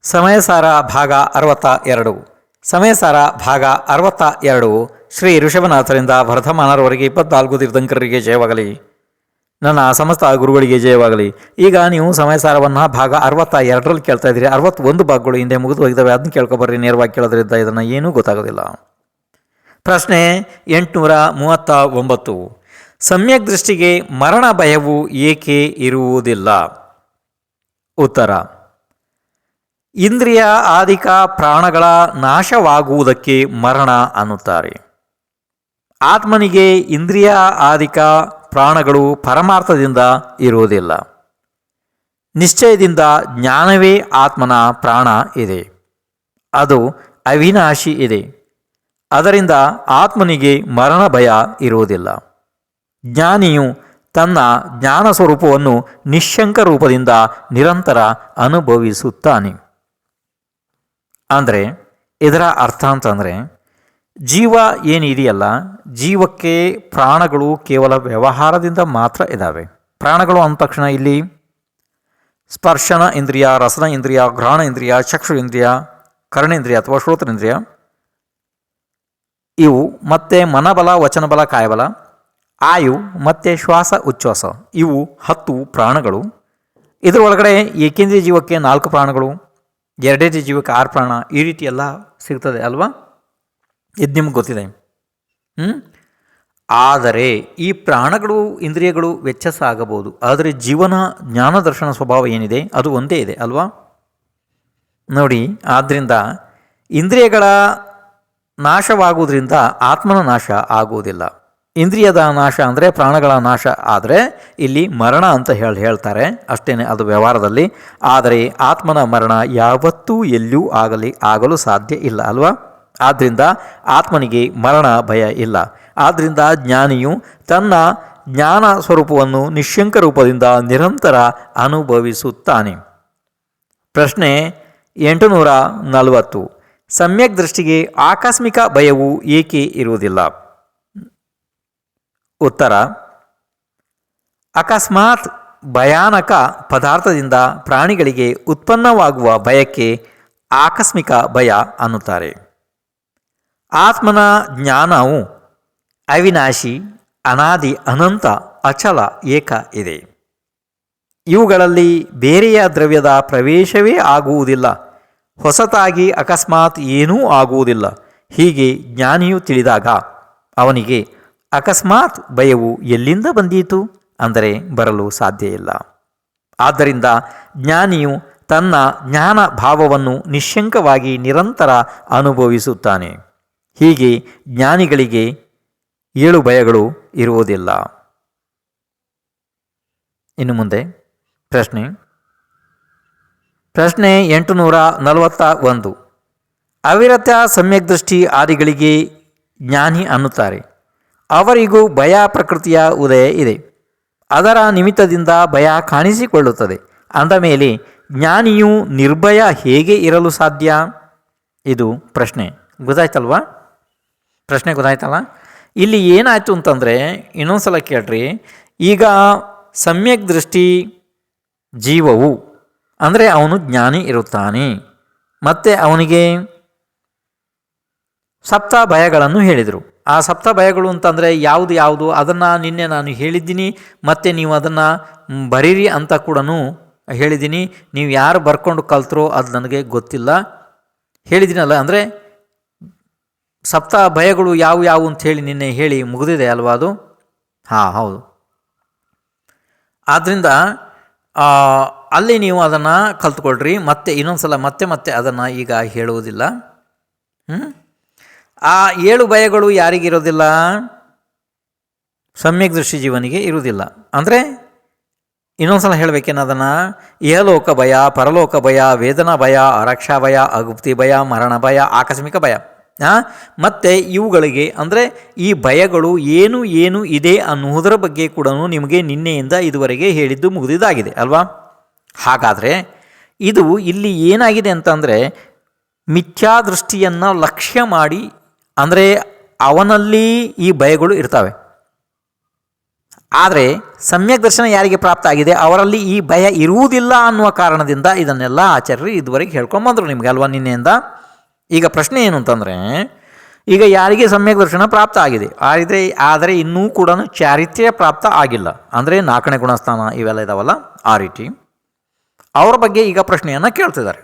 ಸಮಯಸಾರ ಭಾಗ 62. ಸಮಯಸಾರ ಭಾಗ 62 ಶ್ರೀ ಋಷಭನಾಥರಿಂದ ವರ್ಧಮಾನರವರೆಗೆ 24 ತೀರ್ಥಂಕರರಿಗೆ ಜಯವಾಗಲಿ. ನನ್ನ ಸಮಸ್ತ ಗುರುಗಳಿಗೆ ಜಯವಾಗಲಿ. ಈಗ ನೀವು ಸಮಯಸಾರವನ್ನು ಭಾಗ 62ರಲ್ಲಿ ಕೇಳ್ತಾ ಇದ್ದೀರಿ. 61 ಭಾಗಗಳು ಹಿಂದೆ ಮುಗಿದು ಹೋಗಿದ್ದಾವೆ. ಅದನ್ನ ಕೇಳ್ಕೊಬರ್ರಿ. ನೇರವಾಗಿ ಕೇಳೋದ್ರಿಂದ ಇದನ್ನು ಏನೂ ಗೊತ್ತಾಗೋದಿಲ್ಲ. ಪ್ರಶ್ನೆ 839. ಸಮ್ಯಕ್ ದೃಷ್ಟಿಗೆ ಮರಣ ಭಯವು ಏಕೆ ಇರುವುದಿಲ್ಲ? ಉತ್ತರ: ಇಂದ್ರಿಯ ಆದಿಕ ಪ್ರಾಣಗಳ ನಾಶವಾಗುವುದಕ್ಕೆ ಮರಣ ಅನ್ನುತ್ತಾರೆ. ಆತ್ಮನಿಗೆ ಇಂದ್ರಿಯ ಆದಿಕ ಪ್ರಾಣಗಳು ಪರಮಾರ್ಥದಿಂದ ಇರುವುದಿಲ್ಲ. ನಿಶ್ಚಯದಿಂದ ಜ್ಞಾನವೇ ಆತ್ಮನ ಪ್ರಾಣ ಇದೆ. ಅದು ಅವಿನಾಶಿ ಇದೆ. ಅದರಿಂದ ಆತ್ಮನಿಗೆ ಮರಣ ಭಯ ಇರುವುದಿಲ್ಲ. ಜ್ಞಾನಿಯು ತನ್ನ ಜ್ಞಾನ ಸ್ವರೂಪವನ್ನು ನಿಶ್ಶಂಕ ರೂಪದಿಂದ ನಿರಂತರ ಅನುಭವಿಸುತ್ತಾನೆ. ಅಂದರೆ ಇದರ ಅರ್ಥ ಅಂತಂದರೆ, ಜೀವ ಏನಿದೆಯಲ್ಲ, ಜೀವಕ್ಕೆ ಪ್ರಾಣಗಳು ಕೇವಲ ವ್ಯವಹಾರದಿಂದ ಮಾತ್ರ ಇದ್ದಾವೆ. ಪ್ರಾಣಗಳು ಅಂದ ತಕ್ಷಣ ಇಲ್ಲಿ ಸ್ಪರ್ಶನ ಇಂದ್ರಿಯ, ರಸನ ಇಂದ್ರಿಯ, ಘ್ರಾಣ ಇಂದ್ರಿಯ, ಚಕ್ಷು ಇಂದ್ರಿಯ, ಕರ್ಣೇಂದ್ರಿಯ ಅಥವಾ ಶ್ರೋತೇಂದ್ರಿಯ, ಇವು ಮತ್ತೆ ಮನಬಲ, ವಚನಬಲ, ಕಾಯಬಲ, ಆಯು ಮತ್ತು ಶ್ವಾಸ ಉಚ್ಛ್ವಾಸ, ಇವು 10 ಪ್ರಾಣಗಳು. ಇದರೊಳಗಡೆ ಏಕೇಂದ್ರಿಯ ಜೀವಕ್ಕೆ 4 ಪ್ರಾಣಗಳು, ಎರಡೇಂದ್ರಿಯ ಜೀವಕ್ಕೆ 6 ಪ್ರಾಣ, ಈ ರೀತಿ ಎಲ್ಲ ಸಿಗ್ತದೆ ಅಲ್ವಾ? ಇದು ನಿಮ್ಗೆ ಗೊತ್ತಿದೆ. ಆದರೆ ಈ ಪ್ರಾಣಗಳು ಇಂದ್ರಿಯಗಳು ವ್ಯತ್ಯಾಸ ಆಗಬಹುದು. ಆದರೆ ಜೀವನ ಜ್ಞಾನ ದರ್ಶನ ಸ್ವಭಾವ ಏನಿದೆ ಅದು ಒಂದೇ ಇದೆ ಅಲ್ವಾ? ನೋಡಿ, ಆದ್ದರಿಂದ ಇಂದ್ರಿಯಗಳ ನಾಶವಾಗುವುದರಿಂದ ಆತ್ಮನ ನಾಶ ಆಗುವುದಿಲ್ಲ. ಇಂದ್ರಿಯದ ನಾಶ ಅಂದರೆ ಪ್ರಾಣಗಳ ನಾಶ ಆದರೆ ಇಲ್ಲಿ ಮರಣ ಅಂತ ಹೇಳ್ತಾರೆ ಅಷ್ಟೇ, ಅದು ವ್ಯವಹಾರದಲ್ಲಿ. ಆದರೆ ಆತ್ಮನ ಮರಣ ಯಾವತ್ತೂ ಎಲ್ಲೂ ಆಗಲು ಸಾಧ್ಯ ಇಲ್ಲ ಅಲ್ವಾ? ಆದ್ದರಿಂದ ಆತ್ಮನಿಗೆ ಮರಣ ಭಯ ಇಲ್ಲ. ಆದ್ದರಿಂದ ಜ್ಞಾನಿಯು ತನ್ನ ಜ್ಞಾನ ಸ್ವರೂಪವನ್ನು ನಿಶ್ಶಂಕ ರೂಪದಿಂದ ನಿರಂತರ ಅನುಭವಿಸುತ್ತಾನೆ. ಪ್ರಶ್ನೆ 840. ಸಮ್ಯಕ್ ದೃಷ್ಟಿಗೆ ಆಕಸ್ಮಿಕ ಭಯವು ಏಕೆ ಇರುವುದಿಲ್ಲ? ಉತ್ತರ: ಅಕಸ್ಮಾತ್ ಭಯಾನಕ ಪದಾರ್ಥದಿಂದ ಪ್ರಾಣಿಗಳಿಗೆ ಉತ್ಪನ್ನವಾಗುವ ಭಯಕ್ಕೆ ಆಕಸ್ಮಿಕ ಭಯ ಅನ್ನುತ್ತಾರೆ. ಆತ್ಮನ ಜ್ಞಾನವು ಅವಿನಾಶಿ, ಅನಾದಿ, ಅನಂತ, ಅಚಲ, ಏಕ ಇದೆ. ಇವುಗಳಲ್ಲಿ ಬೇರೆಯ ದ್ರವ್ಯದ ಪ್ರವೇಶವೇ ಆಗುವುದಿಲ್ಲ. ಹೊಸತಾಗಿ ಅಕಸ್ಮಾತ್ ಏನೂ ಆಗುವುದಿಲ್ಲ. ಹೀಗೆ ಜ್ಞಾನಿಯು ತಿಳಿದಾಗ ಅವನಿಗೆ ಅಕಸ್ಮಾತ್ ಭಯವು ಎಲ್ಲಿಂದ ಬಂದೀತು ಅಂದರೆ ಬರಲು ಸಾಧ್ಯ ಇಲ್ಲ. ಆದ್ದರಿಂದ ಜ್ಞಾನಿಯು ತನ್ನ ಜ್ಞಾನ ಭಾವವನ್ನು ನಿಶ್ಶಂಕವಾಗಿ ನಿರಂತರ ಅನುಭವಿಸುತ್ತಾನೆ. ಹೀಗೆ ಜ್ಞಾನಿಗಳಿಗೆ 7 ಭಯಗಳು ಇರುವುದಿಲ್ಲ. ಇನ್ನು ಮುಂದೆ ಪ್ರಶ್ನೆ 841. ಅವಿರತ ಸಮ್ಯಕ್ ದೃಷ್ಟಿ ಆದಿಗಳಿಗೆ ಜ್ಞಾನಿ ಅನ್ನುತ್ತಾರೆ. ಅವರಿಗೂ ಭಯ ಪ್ರಕೃತಿಯ ಉದಯ ಇದೆ. ಅದರ ನಿಮಿತ್ತದಿಂದ ಭಯ ಕಾಣಿಸಿಕೊಳ್ಳುತ್ತದೆ. ಅಂದ ಮೇಲೆ ಜ್ಞಾನಿಯು ನಿರ್ಭಯ ಹೇಗೆ ಇರಲು ಸಾಧ್ಯ? ಇದು ಪ್ರಶ್ನೆ. ಗೊತ್ತಾಯ್ತಲ್ವಾ? ಪ್ರಶ್ನೆ ಗೊತ್ತಾಯ್ತಲ್ಲ? ಇಲ್ಲಿ ಏನಾಯಿತು ಅಂತಂದರೆ, ಇನ್ನೊಂದು ಸಲ ಕೇಳ್ರಿ. ಈಗ ಸಮ್ಯಕ್ ದೃಷ್ಟಿ ಜೀವವು ಅಂದರೆ ಅವನು ಜ್ಞಾನಿ ಇರುತ್ತಾನೆ. ಮತ್ತು ಅವನಿಗೆ ಸಪ್ತ ಭಯಗಳನ್ನು ಹೇಳಿದರು. ಆ ಸಪ್ತ ಭಯಗಳು ಅಂತಂದರೆ ಯಾವುದು ಅದನ್ನು ನಿನ್ನೆ ನಾನು ಹೇಳಿದ್ದೀನಿ. ಮತ್ತು ನೀವು ಅದನ್ನು ಬರೀರಿ ಅಂತ ಕೂಡ ಹೇಳಿದ್ದೀನಿ. ನೀವು ಯಾರು ಬರ್ಕೊಂಡು ಕಲ್ತರೋ ಅದು ನನಗೆ ಗೊತ್ತಿಲ್ಲ, ಹೇಳಿದ್ದೀನಲ್ಲ. ಅಂದರೆ ಸಪ್ತ ಭಯಗಳು ಯಾವುವು ಅಂತ ಹೇಳಿ ನಿನ್ನೆ ಹೇಳಿ ಮುಗಿದಿದೆ ಅಲ್ವಾ ಅದು? ಹಾಂ, ಹೌದು. ಆದ್ದರಿಂದ ಅಲ್ಲಿ ನೀವು ಅದನ್ನು ಕಲ್ತ್ಕೊಳ್ರಿ. ಮತ್ತೆ ಇನ್ನೊಂದು ಸಲ ಮತ್ತೆ ಅದನ್ನು ಈಗ ಹೇಳುವುದಿಲ್ಲ. ಆ 7 ಭಯಗಳು ಯಾರಿಗಿರೋದಿಲ್ಲ? ಸಮ್ಯಕ್ ದೃಷ್ಟಿ ಜೀವನಿಗೆ ಇರುವುದಿಲ್ಲ. ಅಂದರೆ ಇನ್ನೊಂದು ಸಲ ಹೇಳಬೇಕೇನು ಅದನ್ನು? ಇಹಲೋಕ ಭಯ, ಪರಲೋಕ ಭಯ, ವೇದನಾ ಭಯ, ರಕ್ಷಾ ಭಯ, ಅಗುಪ್ತಿ ಭಯ, ಮರಣ ಭಯ, ಆಕಸ್ಮಿಕ ಭಯ. ಮತ್ತು ಇವುಗಳಿಗೆ ಅಂದರೆ ಈ ಭಯಗಳು ಏನು ಇದೆ ಅನ್ನುವುದರ ಬಗ್ಗೆ ಕೂಡ ನಿಮಗೆ ನಿನ್ನೆಯಿಂದ ಇದುವರೆಗೆ ಹೇಳಿದ್ದು ಮುಗಿದಿದ್ದಾಗಿದೆ ಅಲ್ವಾ? ಹಾಗಾದರೆ ಇದು ಇಲ್ಲಿ ಏನಾಗಿದೆ ಅಂತಂದರೆ, ಮಿಥ್ಯಾದೃಷ್ಟಿಯನ್ನು ಲಕ್ಷ್ಯ ಮಾಡಿ, ಅಂದರೆ ಅವನಲ್ಲಿ ಈ ಭಯಗಳು ಇರ್ತವೆ. ಆದರೆ ಸಮ್ಯಕ್ ದರ್ಶನ ಯಾರಿಗೆ ಪ್ರಾಪ್ತ ಆಗಿದೆ ಅವರಲ್ಲಿ ಈ ಭಯ ಇರುವುದಿಲ್ಲ ಅನ್ನುವ ಕಾರಣದಿಂದ ಇದನ್ನೆಲ್ಲ ಆಚಾರ್ಯರು ಇದುವರೆಗೆ ಹೇಳ್ಕೊಂಬಂದರು ನಿಮಗೆ ಅಲ್ವಾ ನಿನ್ನೆಯಿಂದ. ಈಗ ಪ್ರಶ್ನೆ ಏನು ಅಂತಂದರೆ, ಈಗ ಯಾರಿಗೆ ಸಮ್ಯಕ್ ದರ್ಶನ ಪ್ರಾಪ್ತ ಆಗಿದೆ ಆದರೆ ಇನ್ನೂ ಕೂಡ ಚಾರಿತ್ರ್ಯ ಪ್ರಾಪ್ತ ಆಗಿಲ್ಲ, ಅಂದರೆ 4ನೇ ಗುಣಸ್ಥಾನ ಇವೆಲ್ಲ ಇದಾವಲ್ಲ ಆ ರೀತಿ, ಅವರ ಬಗ್ಗೆ ಈಗ ಪ್ರಶ್ನೆಯನ್ನು ಕೇಳ್ತಿದ್ದಾರೆ.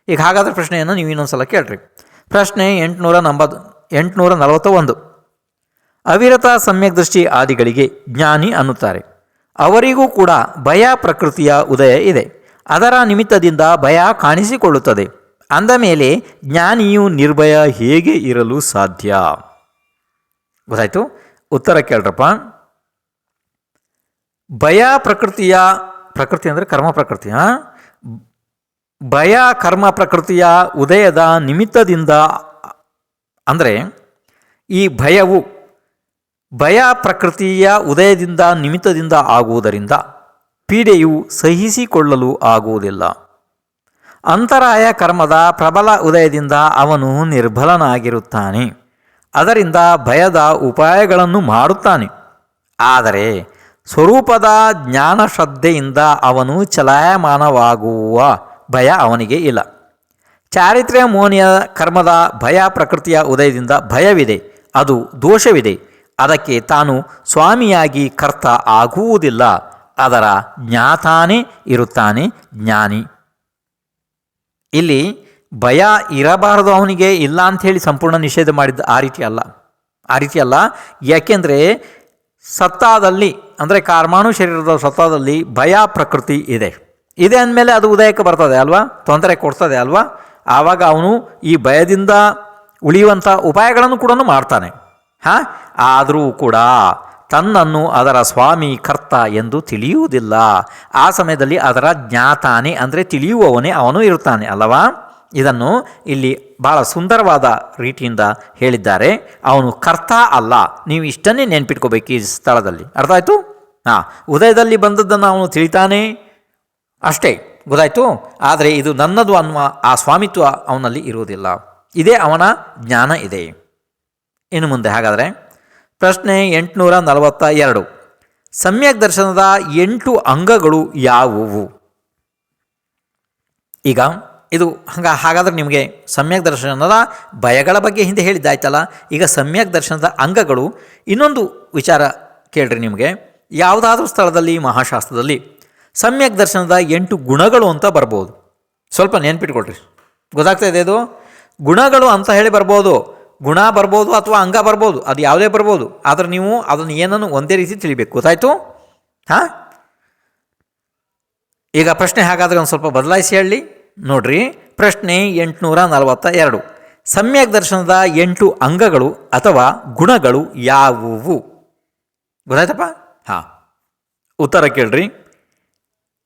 ಈಗ ಹಾಗಾದರೆ ಪ್ರಶ್ನೆಯನ್ನು ನೀವು ಇನ್ನೊಂದು ಸಲ ಕೇಳ್ರಿ. ಪ್ರಶ್ನೆ 841. ಅವಿರತ ಸಮ್ಯಕ್ ದೃಷ್ಟಿ ಆದಿಗಳಿಗೆ ಜ್ಞಾನಿ ಅನ್ನುತ್ತಾರೆ. ಅವರಿಗೂ ಕೂಡ ಭಯ ಪ್ರಕೃತಿಯ ಉದಯ ಇದೆ. ಅದರ ನಿಮಿತ್ತದಿಂದ ಭಯ ಕಾಣಿಸಿಕೊಳ್ಳುತ್ತದೆ. ಅಂದ ಮೇಲೆ ಜ್ಞಾನಿಯು ನಿರ್ಭಯ ಹೇಗೆ ಇರಲು ಸಾಧ್ಯ? ಗೊತ್ತಾಯ್ತು? ಉತ್ತರ ಕೇಳ್ರಪ್ಪ. ಭಯ ಪ್ರಕೃತಿ ಅಂದರೆ ಕರ್ಮ ಪ್ರಕೃತಿ. ಭಯ ಕರ್ಮ ಪ್ರಕೃತಿಯ ಉದಯದ ನಿಮಿತ್ತದಿಂದ, ಅಂದರೆ ಈ ಭಯ ಪ್ರಕೃತಿಯ ಉದಯದಿಂದ ನಿಮಿತ್ತದಿಂದ ಆಗುವುದರಿಂದ ಪೀಡೆಯು ಸಹಿಸಿಕೊಳ್ಳಲು ಆಗುವುದಿಲ್ಲ. ಅಂತರಾಯ ಕರ್ಮದ ಪ್ರಬಲ ಉದಯದಿಂದ ಅವನು ನಿರ್ಬಲನಾಗಿರುತ್ತಾನೆ. ಅದರಿಂದ ಭಯದ ಉಪಾಯಗಳನ್ನು ಮಾಡುತ್ತಾನೆ. ಆದರೆ ಸ್ವರೂಪದ ಜ್ಞಾನ ಶ್ರದ್ಧೆಯಿಂದ ಅವನು ಚಲಾಯಮಾನವಾಗುವ ಭಯ ಅವನಿಗೆ ಇಲ್ಲ. ಚಾರಿತ್ರ್ಯ ಮೋನಿಯ ಕರ್ಮದ ಭಯ ಪ್ರಕೃತಿಯ ಉದಯದಿಂದ ಭಯವಿದೆ, ಅದು ದೋಷವಿದೆ. ಅದಕ್ಕೆ ತಾನು ಸ್ವಾಮಿಯಾಗಿ ಕರ್ತ ಆಗುವುದಿಲ್ಲ. ಅದರ ಜ್ಞಾತಾನೇ ಇರುತ್ತಾನೆ ಜ್ಞಾನಿ. ಇಲ್ಲಿ ಭಯ ಇರಬಾರದು ಅವನಿಗೆ ಇಲ್ಲ ಅಂಥೇಳಿ ಸಂಪೂರ್ಣ ನಿಷೇಧ ಮಾಡಿದ್ದ ಆ ರೀತಿ ಅಲ್ಲ. ಯಾಕೆಂದರೆ ಸತ್ತಾದಲ್ಲಿ, ಅಂದರೆ ಕಾರ್ಮಾಣು ಶರೀರದ ಸತ್ತಾದಲ್ಲಿ ಭಯ ಪ್ರಕೃತಿ ಇದೆ ಅಂದಮೇಲೆ ಅದು ಉದಯಕ್ಕೆ ಬರ್ತದೆ ಅಲ್ವಾ, ತೊಂದರೆ ಕೊಡ್ತದೆ ಅಲ್ವಾ. ಆವಾಗ ಅವನು ಈ ಭಯದಿಂದ ಉಳಿಯುವಂಥ ಉಪಾಯಗಳನ್ನು ಕೂಡ ಮಾಡ್ತಾನೆ. ಆದರೂ ಕೂಡ ತನ್ನನ್ನು ಅದರ ಸ್ವಾಮಿ ಕರ್ತ ಎಂದು ತಿಳಿಯುವುದಿಲ್ಲ. ಆ ಸಮಯದಲ್ಲಿ ಅದರ ಜ್ಞಾತಾನೆ ಅಂದರೆ ತಿಳಿಯುವವನೇ ಅವನು ಇರುತ್ತಾನೆ ಅಲ್ಲವಾ. ಇದನ್ನು ಇಲ್ಲಿ ಭಾಳ ಸುಂದರವಾದ ರೀತಿಯಿಂದ ಹೇಳಿದ್ದಾರೆ. ಅವನು ಕರ್ತ ಅಲ್ಲ. ನೀವು ಇಷ್ಟನ್ನೇ ನೆನ್ಪಿಟ್ಕೋಬೇಕು ಈ ಸ್ಥಳದಲ್ಲಿ. ಅರ್ಥ ಆಯಿತು? ಉದಯದಲ್ಲಿ ಬಂದದ್ದನ್ನು ಅವನು ತಿಳಿತಾನೆ ಅಷ್ಟೇ, ಗೊತ್ತಾಯಿತು. ಆದರೆ ಇದು ನನ್ನದು ಅನ್ನುವ ಆ ಸ್ವಾಮಿತ್ವ ಅವನಲ್ಲಿ ಇರುವುದಿಲ್ಲ. ಇದೇ ಅವನ ಜ್ಞಾನ ಇದೆ. ಇನ್ನು ಮುಂದೆ ಹಾಗಾದರೆ ಪ್ರಶ್ನೆ 842. ಸಮ್ಯಕ್ ದರ್ಶನದ 8 ಅಂಗಗಳು ಯಾವುವು? ಈಗ ಇದು ಹಾಗಾದರೆ ನಿಮಗೆ ಸಮ್ಯಕ್ ದರ್ಶನದ ಭಯಗಳ ಬಗ್ಗೆ ಹಿಂದೆ ಹೇಳಿದ್ದಾಯ್ತಲ್ಲ. ಈಗ ಸಮ್ಯಕ್ ದರ್ಶನದ ಅಂಗಗಳು ಇನ್ನೊಂದು ವಿಚಾರ ಕೇಳ್ರಿ. ನಿಮಗೆ ಯಾವುದಾದ್ರೂ ಸ್ಥಳದಲ್ಲಿ ಮಹಾಶಾಸ್ತ್ರದಲ್ಲಿ ಸಮ್ಯಕ್ ದರ್ಶನದ 8 ಗುಣಗಳು ಅಂತ ಬರ್ಬೋದು. ಸ್ವಲ್ಪ ನೆನ್ಪಿಟ್ಕೊಳ್ರಿ, ಗೊತ್ತಾಗ್ತಾ ಇದೆ ಇದು. ಗುಣಗಳು ಅಂತ ಹೇಳಿ ಬರ್ಬೋದು, ಗುಣ ಬರ್ಬೋದು ಅಥವಾ ಅಂಗ ಬರ್ಬೋದು, ಅದು ಯಾವುದೇ ಬರ್ಬೋದು. ಆದರೆ ನೀವು ಅದನ್ನು ಏನನ್ನು ಒಂದೇ ರೀತಿ ತಿಳಿಬೇಕು. ಗೊತ್ತಾಯಿತು? ಈಗ ಪ್ರಶ್ನೆ ಹಾಗಾದರೆ ಒಂದು ಸ್ವಲ್ಪ ಬದಲಾಯಿಸಿ ಹೇಳಿ ನೋಡ್ರಿ. ಪ್ರಶ್ನೆ 842. ಸಮ್ಯಕ್ ದರ್ಶನದ 8 ಅಂಗಗಳು ಅಥವಾ ಗುಣಗಳು ಯಾವುವು? ಗೊತ್ತಾಯ್ತಪ್ಪ? ಉತ್ತರ ಕೇಳ್ರಿ.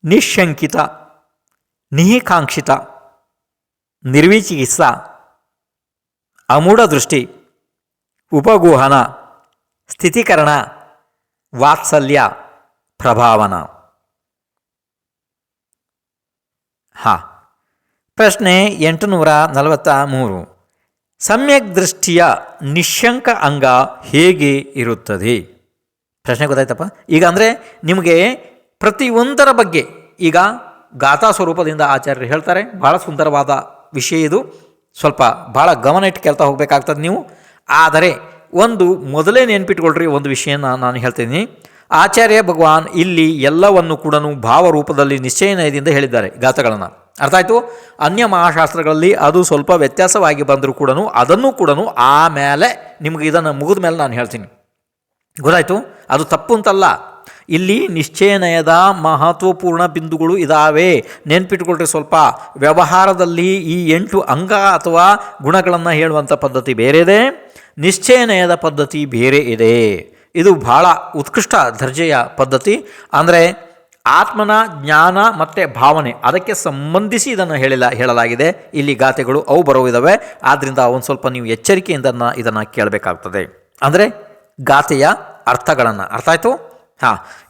ನಿಶಂಕಿತ, ನಿಹಿಕಾಂಕ್ಷಿತ, ನಿರ್ವಿಚಿಕಿತ್ಸ, ಅಮೂಢ ದೃಷ್ಟಿ, ಉಪಗೂಹನ, ಸ್ಥಿತೀಕರಣ, ವಾತ್ಸಲ್ಯ, ಪ್ರಭಾವನ. ಪ್ರಶ್ನೆ 843. ಸಮ್ಯಕ್ ದೃಷ್ಟಿಯ ನಿಶಂಕ ಅಂಗ ಹೇಗೆ ಇರುತ್ತದೆ? ಪ್ರಶ್ನೆ ಗೊತ್ತಾಯ್ತಪ್ಪ? ಈಗ ಅಂದರೆ ನಿಮಗೆ ಪ್ರತಿಯೊಂದರ ಬಗ್ಗೆ ಈಗ ಗಾಥಾ ಸ್ವರೂಪದಿಂದ ಆಚಾರ್ಯರು ಹೇಳ್ತಾರೆ. ಭಾಳ ಸುಂದರವಾದ ವಿಷಯ ಇದು. ಸ್ವಲ್ಪ ಭಾಳ ಗಮನ ಇಟ್ಟು ಕೇಳ್ತಾ ಹೋಗಬೇಕಾಗ್ತದೆ ನೀವು. ಆದರೆ ಒಂದು ಮೊದಲೇ ನೆನ್ಪಿಟ್ಕೊಳ್ರಿ, ಒಂದು ವಿಷಯನ ನಾನು ಹೇಳ್ತೀನಿ. ಆಚಾರ್ಯ ಭಗವಾನ್ ಇಲ್ಲಿ ಎಲ್ಲವನ್ನು ಕೂಡ ಭಾವರೂಪದಲ್ಲಿ ನಿಶ್ಚಯನಯದಿಂದ ಹೇಳಿದ್ದಾರೆ ಗಾಥೆಗಳನ್ನು. ಅರ್ಥ ಆಯಿತು? ಅನ್ಯ ಮಹಾಶಾಸ್ತ್ರಗಳಲ್ಲಿ ಅದು ಸ್ವಲ್ಪ ವ್ಯತ್ಯಾಸವಾಗಿ ಬಂದರೂ ಕೂಡ ಅದನ್ನು ಕೂಡ ಆಮೇಲೆ ನಿಮಗೆ ಇದನ್ನು ಮುಗಿದ ಮೇಲೆ ನಾನು ಹೇಳ್ತೀನಿ. ಗೊತ್ತಾಯಿತು? ಅದು ತಪ್ಪು ಅಂತಲ್ಲ. ಇಲ್ಲಿ ನಿಶ್ಚಯನಯದ ಮಹತ್ವಪೂರ್ಣ ಬಿಂದುಗಳು ಇದ್ದಾವೆ, ನೆನ್ಪಿಟ್ಕೊಳ್ರಿ. ಸ್ವಲ್ಪ ವ್ಯವಹಾರದಲ್ಲಿ ಈ 8 ಅಂಗ ಅಥವಾ ಗುಣಗಳನ್ನು ಹೇಳುವಂಥ ಪದ್ಧತಿ ಬೇರೆ ಇದೆ, ನಿಶ್ಚಯನಯದ ಪದ್ಧತಿ ಬೇರೆ ಇದೆ. ಇದು ಬಹಳ ಉತ್ಕೃಷ್ಟ ದರ್ಜೆಯ ಪದ್ಧತಿ. ಅಂದರೆ ಆತ್ಮನ ಜ್ಞಾನ ಮತ್ತು ಭಾವನೆ ಅದಕ್ಕೆ ಸಂಬಂಧಿಸಿ ಇದನ್ನು ಹೇಳಲಾಗಿದೆ. ಇಲ್ಲಿ ಗಾಥೆಗಳು ಅವು ಬರುವುದಿದ್ದಾವೆ. ಆದ್ದರಿಂದ ಒಂದು ಸ್ವಲ್ಪ ನೀವು ಎಚ್ಚರಿಕೆಯಿಂದ ಇದನ್ನು ಕೇಳಬೇಕಾಗ್ತದೆ. ಅಂದರೆ ಗಾಥೆಯ ಅರ್ಥಗಳನ್ನು. ಅರ್ಥ ಆಯಿತು?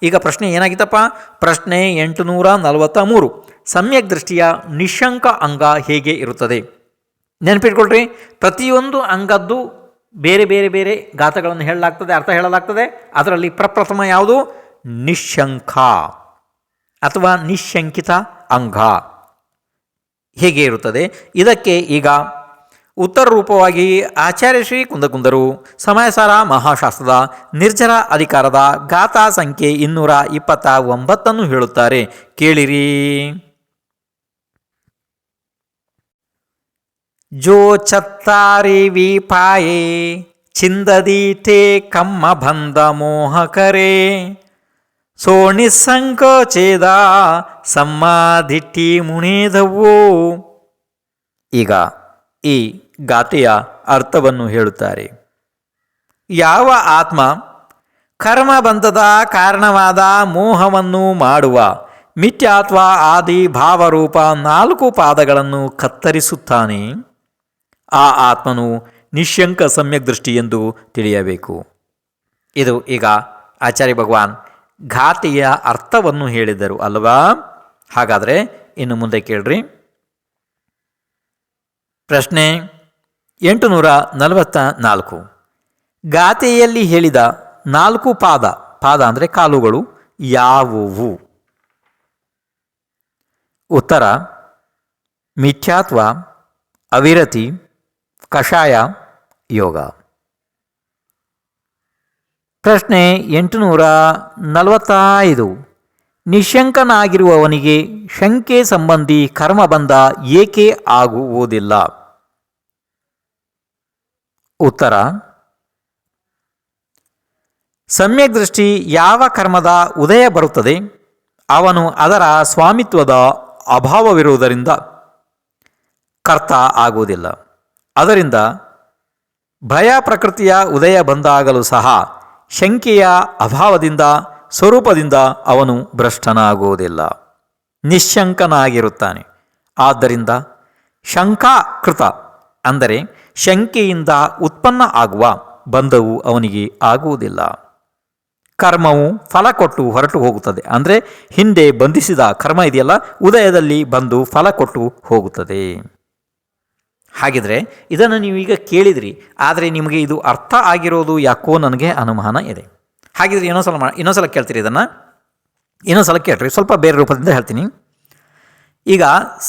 ಈಗ ಪ್ರಶ್ನೆ ಏನಾಗಿತ್ತಪ್ಪ? ಪ್ರಶ್ನೆ 843. ಸಮ್ಯಕ್ ದೃಷ್ಟಿಯ ನಿಶಂಕ ಅಂಗ ಹೇಗೆ ಇರುತ್ತದೆ? ನೆನಪಿಟ್ಕೊಳ್ರಿ, ಪ್ರತಿಯೊಂದು ಅಂಗದ್ದು ಬೇರೆ ಬೇರೆ ಬೇರೆ ಗಾಥೆಗಳನ್ನು ಹೇಳಲಾಗ್ತದೆ, ಅರ್ಥ ಹೇಳಲಾಗ್ತದೆ. ಅದರಲ್ಲಿ ಪ್ರಪ್ರಥಮ ಯಾವುದು? ನಿಶಂಕ ಅಥವಾ ನಿಶಂಕಿತ ಅಂಗ ಹೇಗೆ ಇರುತ್ತದೆ. ಇದಕ್ಕೆ ಈಗ ಉತ್ತರ ರೂಪವಾಗಿ ಆಚಾರ್ಯ ಶ್ರೀ ಕುಂದಕುಂದರು ಸಮಯಸಾರ ಮಹಾಶಾಸ್ತ್ರದ ನಿರ್ಜರ ಅಧಿಕಾರದ ಗಾಥಾ ಸಂಖ್ಯೆ 229 ಹೇಳುತ್ತಾರೆ. ಕೇಳಿರಿ. ಜೋ ಚತ್ತಾರಿ ವಿಪಾಯೇ ಚಿಂದದೀಟೆ ಕಮ್ಮ ಬಂಧ ಮೋಹಕರೇ ಸೋ ನಿಸ್ಸಂಕೋಚೇದ ಸಮ್ಮಾದಿಟ್ಟಿ ಮುಣೇದವು. ಈಗ ಈ ಗಾಥೆಯ ಅರ್ಥವನ್ನು ಹೇಳುತ್ತಾರೆ. ಯಾವ ಆತ್ಮ ಕರ್ಮಬಂಧದ ಕಾರಣವಾದ ಮೋಹವನ್ನು ಮಾಡುವ ಮಿಥ್ಯಾತ್ವ ಆದಿ ಭಾವರೂಪ 4 ಪಾದಗಳನ್ನು ಕತ್ತರಿಸುತ್ತಾನೆ, ಆ ಆತ್ಮನು ನಿಶ್ಶಂಕ ಸಮ್ಯಕ್ ದೃಷ್ಟಿ ಎಂದು ತಿಳಿಯಬೇಕು. ಇದು ಈಗ ಆಚಾರ್ಯ ಭಗವಾನ್ ಗಾಥೆಯ ಅರ್ಥವನ್ನು ಹೇಳಿದರು ಅಲ್ವಾ. ಹಾಗಾದರೆ ಇನ್ನು ಮುಂದೆ ಕೇಳ್ರಿ. ಪ್ರಶ್ನೆ 844. ಗಾಥೆಯಲ್ಲಿ ಹೇಳಿದ 4 ಪಾದ ಅಂದರೆ ಕಾಲುಗಳು ಯಾವುವು? ಉತ್ತರ: ಮಿಥ್ಯಾತ್ವ, ಅವಿರತಿ, ಕಷಾಯ, ಯೋಗ. ಪ್ರಶ್ನೆ 845. ನಿಶಂಕನಾಗಿರುವವನಿಗೆ ಶಂಕೆ ಸಂಬಂಧಿ ಕರ್ಮಬಂಧ ಏಕೆ ಆಗುವುದಿಲ್ಲ? ಉತ್ತರ: ಸಮ್ಯಕ್ ದೃಷ್ಟಿ ಯಾವ ಕರ್ಮದ ಉದಯ ಬರುತ್ತದೆ ಅವನು ಅದರ ಸ್ವಾಮಿತ್ವದ ಅಭಾವವಿರುವುದರಿಂದ ಕರ್ತ ಆಗುವುದಿಲ್ಲ. ಅದರಿಂದ ಭಯ ಪ್ರಕೃತಿಯ ಉದಯ ಬಂದಾಗಲೂ ಸಹ ಶಂಕೆಯ ಅಭಾವದಿಂದ ಸ್ವರೂಪದಿಂದ ಅವನು ಭ್ರಷ್ಟನಾಗುವುದಿಲ್ಲ, ನಿಶಂಕನಾಗಿರುತ್ತಾನೆ. ಆದ್ದರಿಂದ ಶಂಕಾಕೃತ ಅಂದರೆ ಶಂಕೆಯಿಂದ ಉತ್ಪನ್ನ ಆಗುವ ಬಂಧವು ಅವನಿಗೆ ಆಗುವುದಿಲ್ಲ. ಕರ್ಮವು ಫಲ ಕೊಟ್ಟು ಹೊರಟು ಹೋಗುತ್ತದೆ. ಅಂದರೆ ಹಿಂದೆ ಬಂಧಿಸಿದ ಕರ್ಮ ಇದೆಯಲ್ಲ, ಉದಯದಲ್ಲಿ ಬಂದು ಫಲ ಕೊಟ್ಟು ಹೋಗುತ್ತದೆ. ಹಾಗಿದ್ರೆ ಇದನ್ನು ನೀವೀಗ ಕೇಳಿದ್ರಿ, ಆದರೆ ನಿಮಗೆ ಇದು ಅರ್ಥ ಆಗಿರೋದು ಯಾಕೋ ನನಗೆ ಅನುಮಾನ ಇದೆ. ಹಾಗಿದ್ರೆ ಇನ್ನೊಂದ್ಸಲ ಕೇಳ್ತೀರಿ, ಇದನ್ನು ಇನ್ನೊಂದ್ಸಲ ಕೇಳ್ರಿ, ಸ್ವಲ್ಪ ಬೇರೆ ರೂಪದಿಂದ ಹೇಳ್ತೀನಿ. ಈಗ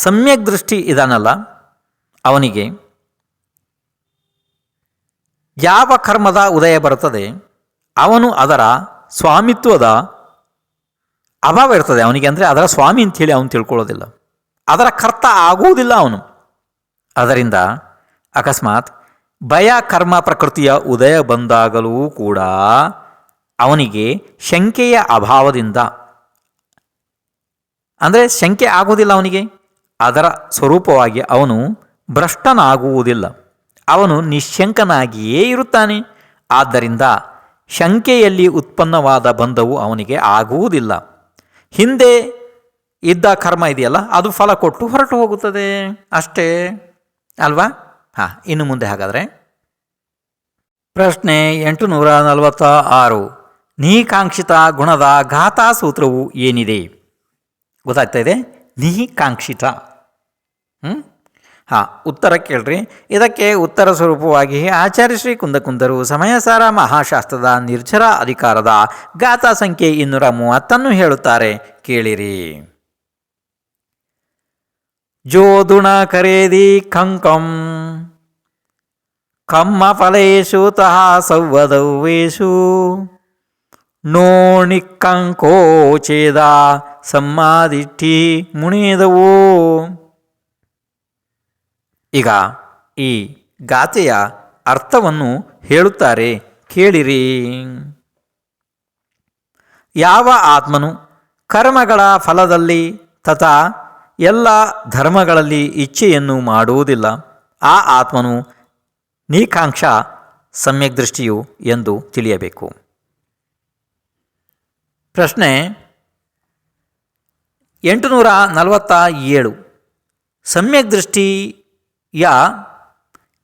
ಸಮ್ಯಕ್ ದೃಷ್ಟಿ ಇದಾನಲ್ಲ, ಅವನಿಗೆ ಯಾವ ಕರ್ಮದ ಉದಯ ಬರುತ್ತದೆ ಅವನು ಅದರ ಸ್ವಾಮಿತ್ವದ ಅಭಾವ ಇರ್ತದೆ ಅವನಿಗೆ. ಅಂದರೆ ಅದರ ಸ್ವಾಮಿ ಅಂಥೇಳಿ ಅವನು ತಿಳ್ಕೊಳ್ಳೋದಿಲ್ಲ, ಅದರ ಕರ್ತ ಆಗುವುದಿಲ್ಲ ಅವನು. ಅದರಿಂದ ಅಕಸ್ಮಾತ್ ಭಯ ಕರ್ಮ ಪ್ರಕೃತಿಯ ಉದಯ ಬಂದಾಗಲೂ ಕೂಡ ಅವನಿಗೆ ಶಂಕೆಯ ಅಭಾವದಿಂದ, ಅಂದರೆ ಶಂಕೆ ಆಗುವುದಿಲ್ಲ ಅವನಿಗೆ, ಅದರ ಸ್ವರೂಪವಾಗಿ ಅವನು ಭ್ರಷ್ಟನಾಗುವುದಿಲ್ಲ, ಅವನು ನಿಶಂಕನಾಗಿಯೇ ಇರುತ್ತಾನೆ. ಆದ್ದರಿಂದ ಶಂಕೆಯಲ್ಲಿ ಉತ್ಪನ್ನವಾದ ಬಂಧವು ಅವನಿಗೆ ಆಗುವುದಿಲ್ಲ. ಹಿಂದೆ ಇದ್ದ ಕರ್ಮ ಇದೆಯಲ್ಲ, ಅದು ಫಲ ಕೊಟ್ಟು ಹೊರಟು ಹೋಗುತ್ತದೆ ಅಷ್ಟೇ ಅಲ್ವಾ. ಇನ್ನು ಮುಂದೆ ಹಾಗಾದರೆ ಪ್ರಶ್ನೆ 846. ನಿಹಿಕಾಂಕ್ಷಿತ ಗುಣದ ಗಾಥಾ ಸೂತ್ರವು ಏನಿದೆ? ಗೊತ್ತಾಗ್ತಾ ಇದೆ, ನಿಹಿಕಾಂಕ್ಷಿತ. ಉತ್ತರ ಕೇಳ್ರಿ. ಇದಕ್ಕೆ ಉತ್ತರ ಸ್ವರೂಪವಾಗಿ ಆಚಾರ್ಯ ಶ್ರೀ ಕುಂದಕುಂದರು ಸಮಯಸಾರ ಮಹಾಶಾಸ್ತ್ರದ ನಿರ್ಜರ ಅಧಿಕಾರದ ಗಾಥಾ ಸಂಖ್ಯೆ 230 ಹೇಳುತ್ತಾರೆ. ಕೇಳಿರಿ. ಜೋದುಣ ಕರೇದಿ ಕಂಕಂ ಕಮ್ಮ ಫಲೇಶು ತಹ ಸೌವದೌವೇಶು ನೋಣಿಕ್ಕಂಕೋಚೇದ ಸಮ್ಮಾದಿಟ್ಟಿ ಮುಣಿದವು. ಈಗ ಈ ಗಾಥೆಯ ಅರ್ಥವನ್ನು ಹೇಳುತ್ತಾರೆ, ಕೇಳಿರಿ. ಯಾವ ಆತ್ಮನು ಕರ್ಮಗಳ ಫಲದಲ್ಲಿ ತಥಾ ಎಲ್ಲ ಧರ್ಮಗಳಲ್ಲಿ ಇಚ್ಛೆಯನ್ನು ಮಾಡುವುದಿಲ್ಲ, ಆ ಆತ್ಮನು ನಿಕಾಂಕ್ಷ ಸಮ್ಯಕ್ ದೃಷ್ಟಿಯು ಎಂದು ತಿಳಿಯಬೇಕು. ಪ್ರಶ್ನೆ 847. ಸಮ್ಯಕ್ ದೃಷ್ಟಿಯ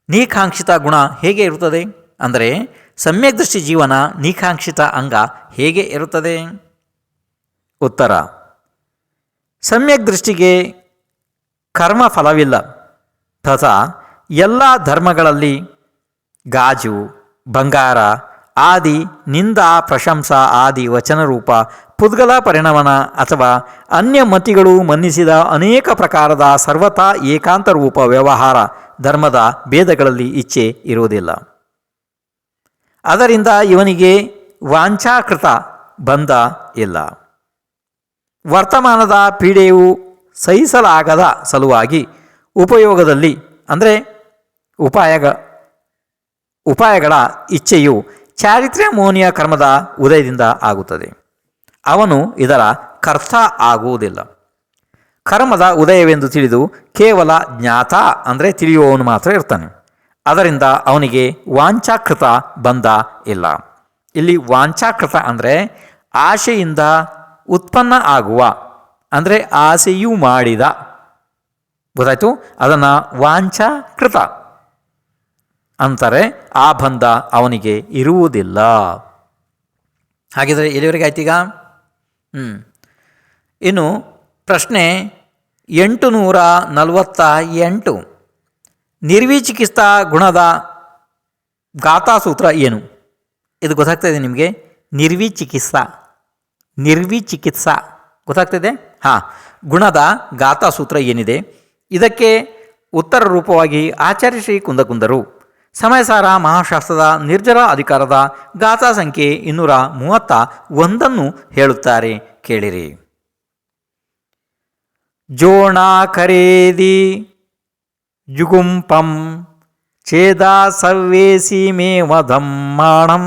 ನಿಕಾಂಕ್ಷಿತ ಗುಣ ಹೇಗೆ ಇರುತ್ತದೆ? ಅಂದರೆ ಸಮ್ಯಕ್ ದೃಷ್ಟಿ ಜೀವನ ನಿಕಾಂಕ್ಷಿತ ಅಂಗ ಹೇಗೆ ಇರುತ್ತದೆ? ಉತ್ತರ: ಸಮ್ಯಕ್ ದೃಷ್ಟಿಗೆ ಕರ್ಮ ಫಲವಿಲ್ಲ ತಥಾ ಎಲ್ಲ ಧರ್ಮಗಳಲ್ಲಿ ಗಾಜು, ಬಂಗಾರ, ಆದಿ ನಿಂದಾ ಪ್ರಶಂಸಾ ಆದಿ ವಚನರೂಪ ಪುದ್ಗಲ ಪರಿಣಮನ ಅಥವಾ ಅನ್ಯ ಮತಿಗಳು ಮನ್ನಿಸಿದ ಅನೇಕ ಪ್ರಕಾರದ ಸರ್ವತಾ ಏಕಾಂತ ರೂಪ ವ್ಯವಹಾರ ಧರ್ಮದ ಭೇದಗಳಲ್ಲಿ ಇಚ್ಛೆ ಇರುವುದಿಲ್ಲ. ಅದರಿಂದ ಇವನಿಗೆ ವಾಂಛಾಕೃತ ಬಂಧ ಇಲ್ಲ. ವರ್ತಮಾನದ ಪೀಡೆಯು ಸಹಿಸಲಾಗದ ಸಲುವಾಗಿ ಉಪಯೋಗದಲ್ಲಿ ಅಂದರೆ ಉಪಾಯಗಳ ಇಚ್ಛೆಯು ಚಾರಿತ್ರ್ಯ ಮೋನಿಯ ಕರ್ಮದ ಉದಯದಿಂದ ಆಗುತ್ತದೆ. ಅವನು ಇದರ ಕರ್ತ ಆಗುವುದಿಲ್ಲ. ಕರ್ಮದ ಉದಯವೆಂದು ತಿಳಿದು ಕೇವಲ ಜ್ಞಾತ ಅಂದರೆ ತಿಳಿಯುವವನು ಮಾತ್ರ ಇರ್ತಾನೆ. ಅದರಿಂದ ಅವನಿಗೆ ವಾಂಛಾಕೃತ ಬಂಧ ಇಲ್ಲ. ಇಲ್ಲಿ ವಾಂಛಾಕೃತ ಅಂದರೆ ಆಶೆಯಿಂದ ಉತ್ಪನ್ನ ಆಗುವ ಅಂದರೆ ಆಸೆಯೂ ಮಾಡಿದ, ಗೊತ್ತಾಯ್ತು, ಅದನ್ನು ವಾಂಛಾಕೃತ ಅಂತಾರೆ. ಆ ಬಂಧ ಅವನಿಗೆ ಇರುವುದಿಲ್ಲ. ಹಾಗಿದ್ರೆ ಎಲ್ಲಿವರೆಗೆ ಆಯ್ತೀಗ? ಇನ್ನು ಪ್ರಶ್ನೆ 848. ನಿರ್ವಿಚಿಕಿತ್ಸಾ ಗುಣದ ಗಾಥಾಸೂತ್ರ ಏನು? ಇದು ಗೊತ್ತಾಗ್ತಾಯಿದೆ ನಿಮಗೆ? ನಿರ್ವಿಚಿಕಿತ್ಸಾ ಗೊತ್ತಾಗ್ತಿದೆ? ಹಾಂ, ಗುಣದ ಗಾಥಾಸೂತ್ರ ಏನಿದೆ ಇದಕ್ಕೆ ಉತ್ತರ ರೂಪವಾಗಿ ಆಚಾರ್ಯ ಶ್ರೀ ಕುಂದಕುಂದರು ಸಮಯಸಾರ ಮಹಾಶಾಸ್ತ್ರದ ನಿರ್ಜರ ಅಧಿಕಾರದ ಗಾಥಾ ಸಂಖ್ಯೆ 231 ಹೇಳುತ್ತಾರೆ, ಕೇಳಿರಿ. ಜೋಣ ಖರೇದಿ ಜುಗುಂಪಂ ಛೇದಾ ಸವ್ವೇಸಿ ಮೇವಧಂ ಮಾಣಂ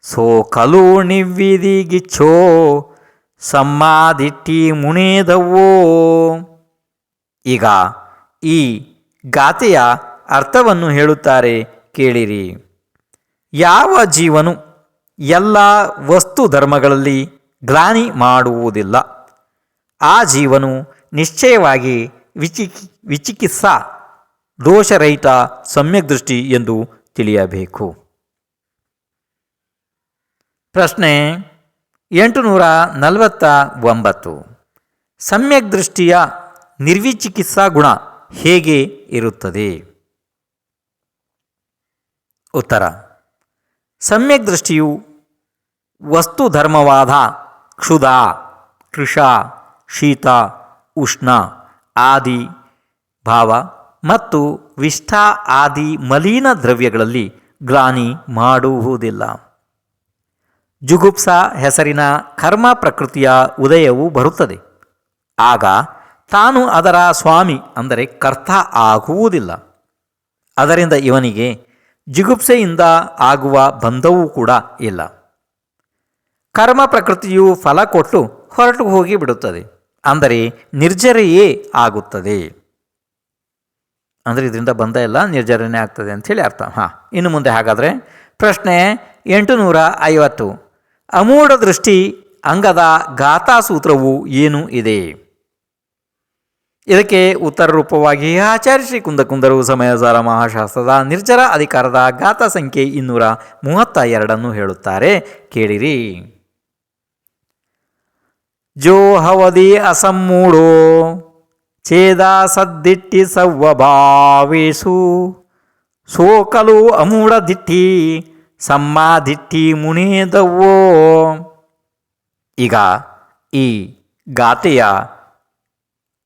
ಸೋ ಖಲು ನಿವ್ವಿದಿಗಿಚ್ಛೋ ಸಮ್ಮಾದಿಟ್ಟಿ ಮುನೇದವೋ. ಈಗ ಈ ಗಾಥೆಯ ಅರ್ಥವನ್ನು ಹೇಳುತ್ತಾರೆ, ಕೇಳಿರಿ. ಯಾವ ಜೀವನು ಎಲ್ಲ ವಸ್ತು ಧರ್ಮಗಳಲ್ಲಿ ಗ್ಲಾನಿ ಮಾಡುವುದಿಲ್ಲ, ಆ ಜೀವನು ನಿಶ್ಚಯವಾಗಿ ವಿಚಿಕಿತ್ಸಾ ದೋಷರಹಿತ ಸಮ್ಯಕ್ ದೃಷ್ಟಿ ಎಂದು ತಿಳಿಯಬೇಕು. ಪ್ರಶ್ನೆ 849. ಸಮ್ಯಕ್ ದೃಷ್ಟಿಯ ನಿರ್ವಿಚಿಕಿತ್ಸಾ ಗುಣ ಹೇಗೆ ಇರುತ್ತದೆ? ಉತ್ತರ: ಸಮ್ಯಕ್ ದೃಷ್ಟಿಯು ವಸ್ತುಧರ್ಮವಾದ ಕ್ಷುಧ, ತೃಷ, ಶೀತ, ಉಷ್ಣ ಆದಿ ಭಾವ ಮತ್ತು ವಿಷ್ಠ ಆದಿ ಮಲಿನ ದ್ರವ್ಯಗಳಲ್ಲಿ ಗ್ಲಾನಿ ಮಾಡುವುದಿಲ್ಲ. ಜುಗುಪ್ಸ ಹೆಸರಿನ ಕರ್ಮ ಪ್ರಕೃತಿಯ ಉದಯವು ಬರುತ್ತದೆ. ಆಗ ತಾನು ಅದರ ಸ್ವಾಮಿ ಅಂದರೆ ಕರ್ತ ಆಗುವುದಿಲ್ಲ. ಅದರಿಂದ ಇವನಿಗೆ ಜಿಗುಪ್ಸೆಯಿಂದ ಆಗುವ ಬಂಧವೂ ಕೂಡ ಇಲ್ಲ. ಕರ್ಮ ಪ್ರಕೃತಿಯು ಫಲ ಕೊಟ್ಟು ಹೊರಟು ಹೋಗಿ ಬಿಡುತ್ತದೆ, ಅಂದರೆ ನಿರ್ಜರೆಯೇ ಆಗುತ್ತದೆ. ಅಂದರೆ ಇದರಿಂದ ಬಂಧ ಇಲ್ಲ, ನಿರ್ಜರನೇ ಆಗ್ತದೆ ಅಂಥೇಳಿ ಅರ್ಥ. ಇನ್ನು ಮುಂದೆ ಹಾಗಾದರೆ ಪ್ರಶ್ನೆ 850. ಅಮೂಢ ದೃಷ್ಟಿ ಅಂಗದ ಗಾಥಾಸೂತ್ರವು ಏನು ಇದೆ? ಇದಕ್ಕೆ ಉತ್ತರ ರೂಪವಾಗಿ ಆಚಾರ್ಯ ಶ್ರೀ ಕುಂದಕುಂದರು ಸಮಯಸಾರ ಮಹಾಶಾಸ್ತ್ರದ ನಿರ್ಜರ ಅಧಿಕಾರದ ಗಾಥಾ ಸಂಖ್ಯೆ 232 ಹೇಳುತ್ತಾರೆ, ಕೇಳಿರಿ. ಜೋ ಹವದಿ ಅಸಮ್ಮೂಢೋ ಛೇದಾ ಸದ್ದಿಟ್ಟಿ ಸವ್ವಭಾವೇಶು ಸೋಕಲು ಅಮೂಢ ದಿಟ್ಟಿ ಸಮ್ಮಾದಿಟ್ಟಿ ಮುನೇದವೋ. ಈಗ ಈ ಗಾಥೆಯ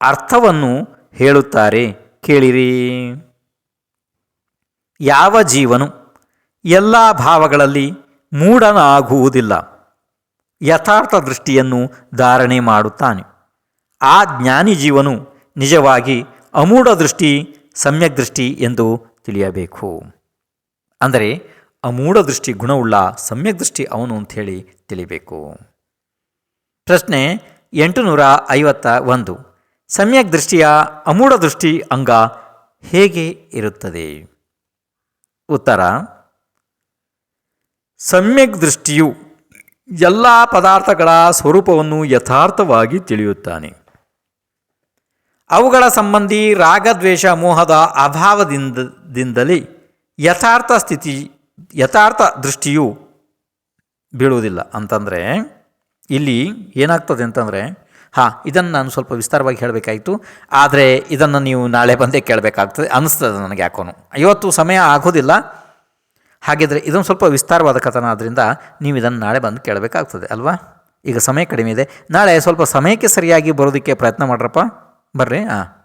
ಅರ್ಥವನ್ನು ಹೇಳುತ್ತಾರೆ, ಕೇಳಿರಿ. ಯಾವ ಜೀವನು ಎಲ್ಲ ಭಾವಗಳಲ್ಲಿ ಮೂಢನಾಗುವುದಿಲ್ಲ, ಯಥಾರ್ಥ ದೃಷ್ಟಿಯನ್ನು ಧಾರಣೆ ಮಾಡುತ್ತಾನೆ, ಆ ಜ್ಞಾನಿ ಜೀವನು ನಿಜವಾಗಿ ಅಮೂಢ ದೃಷ್ಟಿ ಸಮ್ಯಕ್ ದೃಷ್ಟಿ ಎಂದು ತಿಳಿಯಬೇಕು. ಅಂದರೆ ಅಮೂಢ ದೃಷ್ಟಿ ಗುಣವುಳ್ಳ ಸಮ್ಯಕ್ ದೃಷ್ಟಿ ಅವನು ಅಂಥೇಳಿ ತಿಳಿಬೇಕು. ಪ್ರಶ್ನೆ 851. ಸಮ್ಯಕ್ ದೃಷ್ಟಿಯ ಅಮೂಢ ದೃಷ್ಟಿ ಅಂಗ ಹೇಗೆ ಇರುತ್ತದೆ? ಉತ್ತರ: ಸಮ್ಯಕ್ ದೃಷ್ಟಿಯು ಎಲ್ಲ ಪದಾರ್ಥಗಳ ಸ್ವರೂಪವನ್ನು ಯಥಾರ್ಥವಾಗಿ ತಿಳಿಯುತ್ತಾನೆ. ಅವುಗಳ ಸಂಬಂಧಿ ರಾಗದ್ವೇಷ ಮೋಹದ ಅಭಾವದಿಂದಲೇ ಯಥಾರ್ಥ ದೃಷ್ಟಿಯು ಬೀಳುವುದಿಲ್ಲ. ಅಂತಂದರೆ ಇಲ್ಲಿ ಏನಾಗ್ತದೆ ಅಂತಂದರೆ, ಇದನ್ನು ನಾನು ಸ್ವಲ್ಪ ವಿಸ್ತಾರವಾಗಿ ಹೇಳಬೇಕಾಯಿತು, ಆದರೆ ಇದನ್ನು ನೀವು ನಾಳೆ ಬಂದೇ ಕೇಳಬೇಕಾಗ್ತದೆ ಅನ್ನಿಸ್ತದೆ ನನಗೆ. ಯಾಕೋನು ಇವತ್ತು ಸಮಯ ಆಗೋದಿಲ್ಲ. ಹಾಗಿದ್ರೆ ಇದೊಂದು ಸ್ವಲ್ಪ ವಿಸ್ತಾರವಾದ ಕಥನ ಆದ್ದರಿಂದ ನೀವು ಇದನ್ನು ನಾಳೆ ಬಂದು ಕೇಳಬೇಕಾಗ್ತದೆ ಅಲ್ವಾ. ಈಗ ಸಮಯ ಕಡಿಮೆ ಇದೆ, ನಾಳೆ ಸ್ವಲ್ಪ ಸಮಯಕ್ಕೆ ಸರಿಯಾಗಿ ಬರೋದಕ್ಕೆ ಪ್ರಯತ್ನ ಮಾಡ್ರಪ್ಪ. ಬರ್ರಿ. ಹಾಂ.